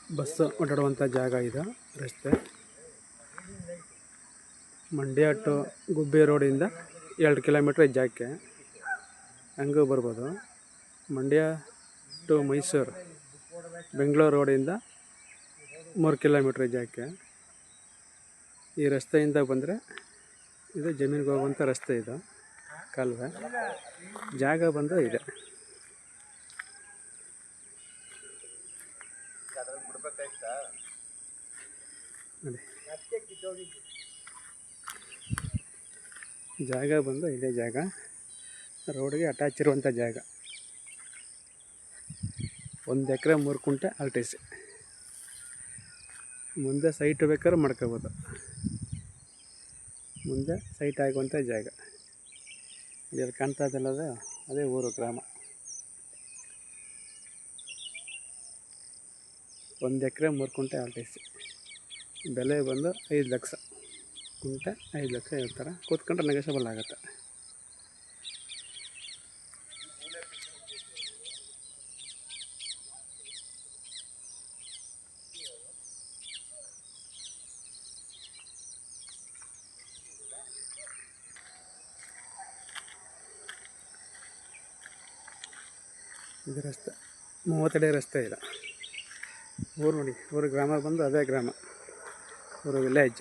Bus ಓಡಾಡುವಂಥ ಜಾಗ ಇದು. ರಸ್ತೆ ಮಂಡ್ಯ ಟು ಗುಬ್ಬಿ ರೋಡಿಂದ 2 ಕಿಲೋಮೀಟ್ರ್ ಜಾಗಕ್ಕೆ ಹಂಗೂ ಬರ್ಬೋದು. ಮಂಡ್ಯ ಟು ಮೈಸೂರು ಬೆಂಗಳೂರು ರೋಡಿಂದ 3 ಕಿಲೋಮೀಟ್ರ್ ಜಾಗಕ್ಕೆ. ಈ ರಸ್ತೆಯಿಂದ ಬಂದರೆ ಇದು ಜಮೀನಿಗೆ ಹೋಗುವಂಥ ರಸ್ತೆ. ಇದು ಕಾಲುವೆ ಜಾಗ ಬಂದು ಇದೆ. ನೋಡಿ ಜಾಗ ಬಂದು ಇದೇ ಜಾಗ, ರೋಡ್ಗೆ ಅಟ್ಯಾಚ್ ಇರುವಂಥ ಜಾಗ. 1 ಎಕರೆ 3 ಕುಂಟೆ RTC. ಮುಂದೆ ಸೈಟ್ ಬೇಕಾದ್ರೆ ಮಾಡ್ಕೋಬೋದು. ಮುಂದೆ ಸೈಟ್ ಆಗುವಂಥ ಜಾಗ. ಇಲ್ಲಿ ಕಾಣ್ತಾ ಇದೆಯಲ್ಲ ಅದೇ ಊರು ಗ್ರಾಮ. 1 ಎಕರೆ 3 ಕುಂಟೆ RTC. ಬೆಲೆ ಬಂದು 5 ಲಕ್ಷ. ಕುಂಟೆ 5 ಲಕ್ಷ ಹೇಳ್ತಾರೆ. ಕೂತ್ಕೊಂಡ್ರೆ ನೆಗೋಷಿಯಬಲ್ ಆಗುತ್ತೆ. ಇದು ರಸ್ತೆ 30 ಅಡಿ ರಸ್ತೆ ಇದೆ. ಊರು ನೋಡಿ, ಊರು ಗ್ರಾಮ ಬಂದು ಅದೇ ಗ್ರಾಮ, ಊರು ವಿಲೇಜ್.